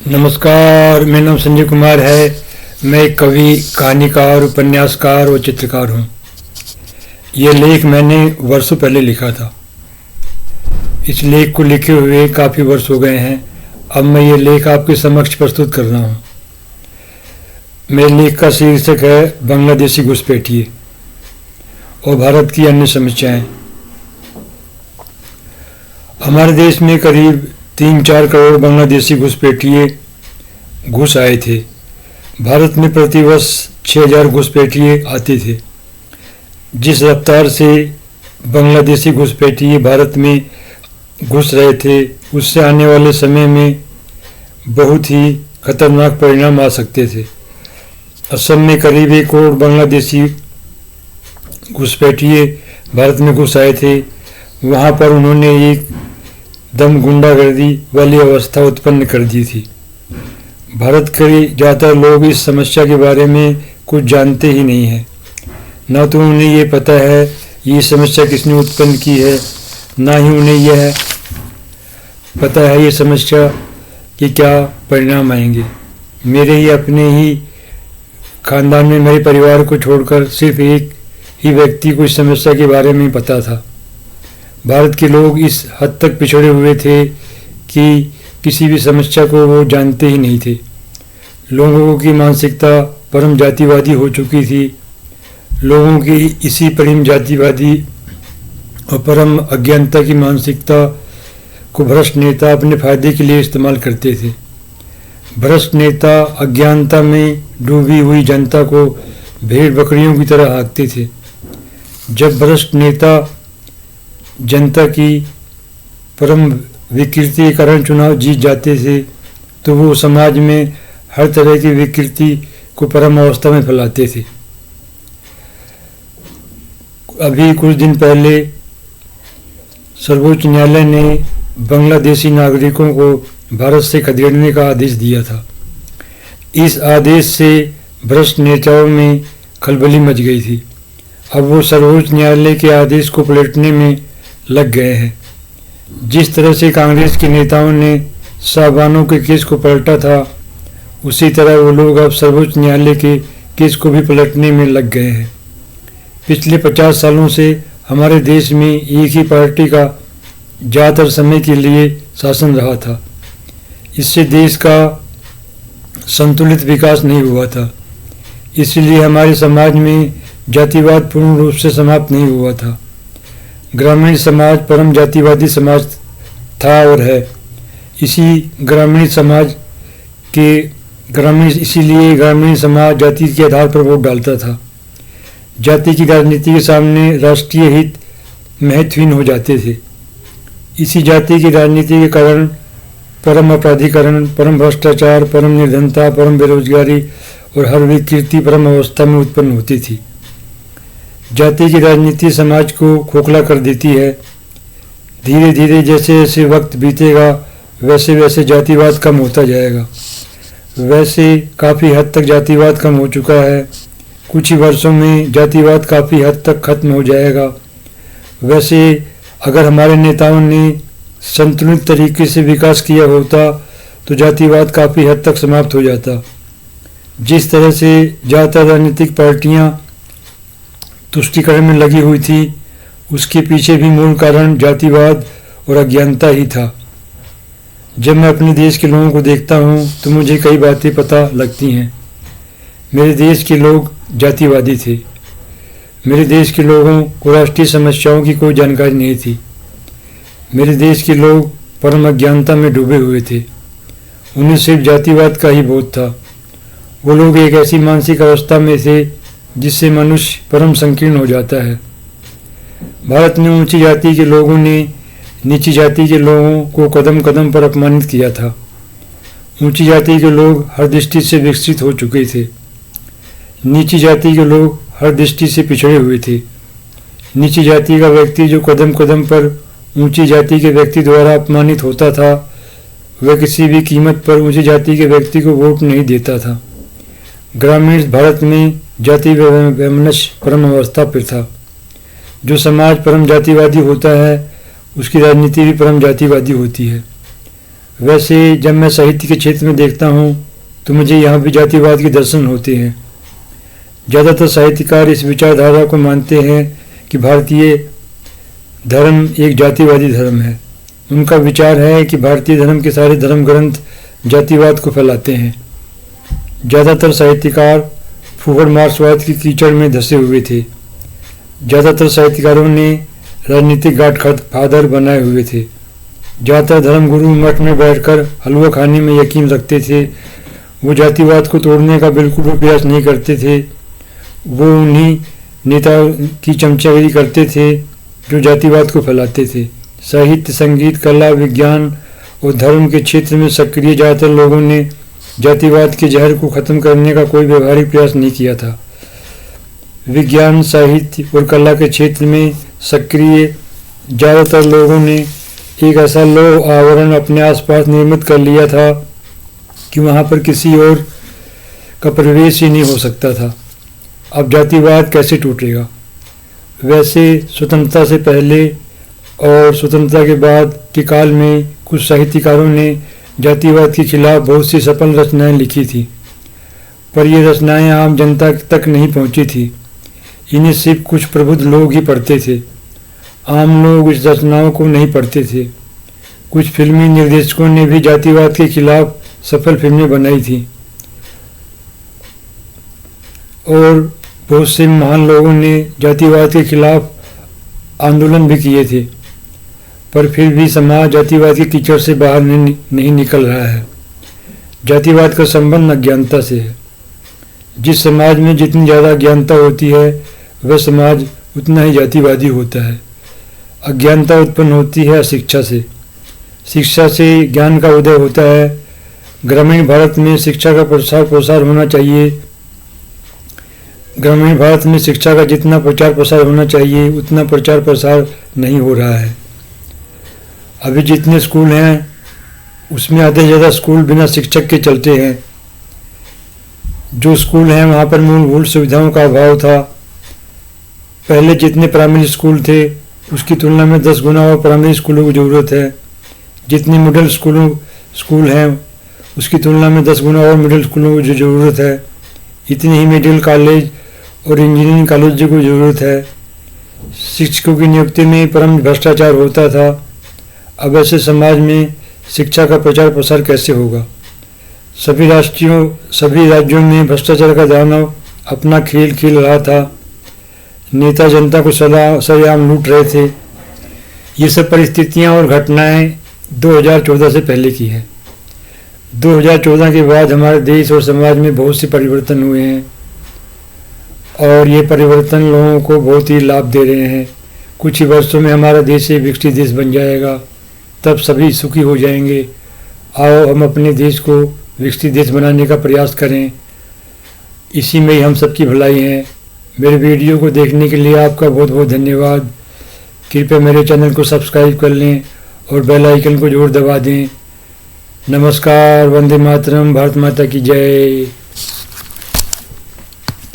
नमस्कार, मेरा नाम संजय कुमार है। मैं एक कवि, कहानीकार, उपन्यासकार और चित्रकार हूँ। ये लेख मैंने वर्षों पहले लिखा था। इस लेख को लिखे हुए काफ़ी वर्ष हो गए हैं। अब मैं ये लेख आपके समक्ष प्रस्तुत कर रहा हूँ। मेरे लेख का शीर्षक है बांग्लादेशी घुसपैठिए और भारत की अन्य समस्याएं। हमारे देश में करीब 3-4 करोड़ बांग्लादेशी घुसपैठिए घुस आए थे। भारत में प्रतिवर्ष 6000 घुसपैठिए आते थे। जिस रफ्तार से बांग्लादेशी घुसपैठिए भारत में घुस रहे थे, उससे आने वाले समय में बहुत ही खतरनाक परिणाम आ सकते थे। असम में करीब 1 करोड़ बांग्लादेशी घुसपैठिए भारत में घुस आए थे। वहाँ पर उन्होंने एक दम गुंडागर्दी वाली अवस्था उत्पन्न कर दी थी। भारत के ज़्यादातर लोग इस समस्या के बारे में कुछ जानते ही नहीं हैं। न तो उन्हें ये पता है ये समस्या किसने उत्पन्न की है, ना ही उन्हें यह पता है ये समस्या के क्या परिणाम आएंगे। मेरे ही अपने ही खानदान में मेरे परिवार को छोड़कर सिर्फ एक ही व्यक्ति को इस समस्या के बारे में पता था। भारत के लोग इस हद तक पिछड़े हुए थे कि किसी भी समस्या को वो जानते ही नहीं थे। लोगों की मानसिकता परम जातिवादी हो चुकी थी। लोगों की इसी परम जातिवादी और परम अज्ञानता की मानसिकता को भ्रष्ट नेता अपने फायदे के लिए इस्तेमाल करते थे। भ्रष्ट नेता अज्ञानता में डूबी हुई जनता को भेड़ बकरियों की तरह हाँकते थे। जब भ्रष्ट नेता जनता की परम विकृति के कारण चुनाव जीत जाते थे, तो वो समाज में हर तरह की विकृति को परम अवस्था में फैलाते थे। अभी कुछ दिन पहले सर्वोच्च न्यायालय ने बांग्लादेशी नागरिकों को भारत से खदेड़ने का आदेश दिया था। इस आदेश से भ्रष्ट नेताओं में खलबली मच गई थी। अब वो सर्वोच्च न्यायालय के आदेश को पलटने में लग गए हैं। जिस तरह से कांग्रेस के नेताओं ने साहबानों के केस को पलटा था, उसी तरह वो लोग अब सर्वोच्च न्यायालय के केस को भी पलटने में लग गए हैं। पिछले 50 सालों से हमारे देश में एक ही पार्टी का ज़्यादातर समय के लिए शासन रहा था। इससे देश का संतुलित विकास नहीं हुआ था। इसलिए हमारे समाज में जातिवाद पूर्ण रूप से समाप्त नहीं हुआ था। ग्रामीण समाज परम जातिवादी समाज था और है। इसीलिए ग्रामीण समाज जाति के आधार पर वोट डालता था। जाति की राजनीति के सामने राष्ट्रीय हित महत्वहीन हो जाते थे। इसी जाति की राजनीति के कारण परम अपराधीकरण, परम भ्रष्टाचार, परम निर्धनता, परम बेरोजगारी और हर विकृति परम अवस्था में उत्पन्न होती थी। जाति की राजनीति समाज को खोखला कर देती है। धीरे धीरे जैसे जैसे वक्त बीतेगा, वैसे वैसे जातिवाद कम होता जाएगा। वैसे काफ़ी हद तक जातिवाद कम हो चुका है। कुछ ही वर्षों में जातिवाद काफ़ी हद तक खत्म हो जाएगा। वैसे अगर हमारे नेताओं ने संतुलित तरीके से विकास किया होता तो जातिवाद काफ़ी हद तक समाप्त हो जाता। जिस तरह से ज़्यादातर राजनीतिक पार्टियां तुष्टीकरण में लगी हुई थी, उसके पीछे भी मूल कारण जातिवाद और अज्ञानता ही था। जब मैं अपने देश के लोगों को देखता हूँ तो मुझे कई बातें पता लगती हैं। मेरे देश के लोग जातिवादी थे। मेरे देश के लोगों को राष्ट्रीय समस्याओं की कोई जानकारी नहीं थी। मेरे देश के लोग परम अज्ञानता में डूबे हुए थे। उन्हें सिर्फ जातिवाद का ही बोध था। वो लोग एक ऐसी मानसिक अवस्था में थे जिससे मनुष्य परम संकीर्ण हो जाता है। भारत में ऊंची जाति के लोगों ने नीची जाति के लोगों को कदम कदम पर अपमानित किया था। ऊंची जाति के लोग हर दृष्टि से विकसित हो चुके थे। नीची जाति के लोग हर दृष्टि से पिछड़े हुए थे। नीची जाति का व्यक्ति जो कदम कदम पर ऊंची जाति के व्यक्ति द्वारा अपमानित होता था, वह किसी भी कीमत पर ऊंची जाति के व्यक्ति को वोट नहीं देता था। ग्रामीण भारत में जाति वैमनस्य परम अवस्था पर था। जो समाज परम जातिवादी होता है, उसकी राजनीति भी परम जातिवादी होती है। वैसे जब मैं साहित्य के क्षेत्र में देखता हूँ तो मुझे यहाँ भी जातिवाद के दर्शन होते हैं। ज़्यादातर साहित्यकार इस विचारधारा को मानते हैं कि भारतीय धर्म एक जातिवादी धर्म है। उनका विचार है कि भारतीय धर्म के सारे धर्म ग्रंथ जातिवाद को फैलाते हैं। ज़्यादातर साहित्यकार फूहड़ मार्क्सवाद की कीचड़ में धंसे हुए थे। ज़्यादातर साहित्यकारों ने राजनीतिक गांठ फादर बनाए हुए थे। ज़्यादातर धर्मगुरु मठ में बैठकर हलवा खाने में यकीन रखते थे। वो जातिवाद को तोड़ने का बिल्कुल भी प्रयास नहीं करते थे। वो उन्हीं नेता की चमचागिरी करते थे जो जातिवाद को फैलाते थे। साहित्य, संगीत, कला, विज्ञान और धर्म के क्षेत्र में सक्रिय ज़्यादातर लोगों ने जातिवाद के जहर को ख़त्म करने का कोई व्यवहारिक प्रयास नहीं किया था। विज्ञान, साहित्य और कला के क्षेत्र में सक्रिय ज़्यादातर लोगों ने एक ऐसा लौह आवरण अपने आसपास निर्मित कर लिया था कि वहाँ पर किसी और का प्रवेश ही नहीं हो सकता था। अब जातिवाद कैसे टूटेगा? वैसे स्वतंत्रता से पहले और स्वतंत्रता के बाद के काल में कुछ साहित्यकारों ने जातिवाद के खिलाफ बहुत सी सफल रचनाएं लिखी थी, पर ये रचनाएं आम जनता तक नहीं पहुंची थी। इन्हें सिर्फ कुछ प्रबुद्ध लोग ही पढ़ते थे। आम लोग इस रचनाओं को नहीं पढ़ते थे। कुछ फिल्मी निर्देशकों ने भी जातिवाद के खिलाफ सफल फिल्में बनाई थी और बहुत से महान लोगों ने जातिवाद के खिलाफ आंदोलन भी किए थे, पर फिर भी समाज जातिवाद की कीचड़ से बाहर नहीं निकल रहा है। जातिवाद का संबंध अज्ञानता से है। जिस समाज में जितनी ज़्यादा अज्ञानता होती है वह समाज उतना ही जातिवादी होता है। अज्ञानता उत्पन्न होती है शिक्षा से। शिक्षा से ज्ञान का उदय होता है। ग्रामीण भारत में शिक्षा का प्रसार प्रसार होना चाहिए। ग्रामीण भारत में शिक्षा का जितना प्रचार प्रसार होना चाहिए उतना प्रचार प्रसार नहीं हो रहा है। अभी जितने स्कूल हैं उसमें आधे से ज़्यादा स्कूल बिना शिक्षक के चलते हैं। जो स्कूल हैं वहाँ पर मूलभूत सुविधाओं का अभाव था। पहले जितने प्राइमरी स्कूल थे उसकी तुलना में 10 गुना और प्राइमरी स्कूलों की ज़रूरत है। जितने मिडिल स्कूल हैं उसकी तुलना में 10 गुना और मिडिल स्कूलों की ज़रूरत है। इतनी ही मेडिकल कॉलेज और इंजीनियरिंग कॉलेज को ज़रूरत है। शिक्षकों की नियुक्ति में परम भ्रष्टाचार होता था। अब ऐसे समाज में शिक्षा का प्रचार प्रसार कैसे होगा? सभी राज्यों में भ्रष्टाचार का दानव अपना खेल खेल रहा था। नेता जनता को सरेआम लूट रहे थे। ये सब परिस्थितियां और घटनाएं 2014 से पहले की हैं। 2014 के बाद हमारे देश और समाज में बहुत से परिवर्तन हुए हैं और ये परिवर्तन लोगों को बहुत ही लाभ दे रहे हैं। कुछ ही वर्षों में हमारा देश एक विकसित देश बन जाएगा, तब सभी सुखी हो जाएंगे। आओ हम अपने देश को विकसित देश बनाने का प्रयास करें। इसी में ही हम सबकी भलाई है। मेरे वीडियो को देखने के लिए आपका बहुत बहुत धन्यवाद। कृपया मेरे चैनल को सब्सक्राइब कर लें और बेल आइकन को जरूर दबा दें। नमस्कार। वंदे मातरम। भारत माता की जय।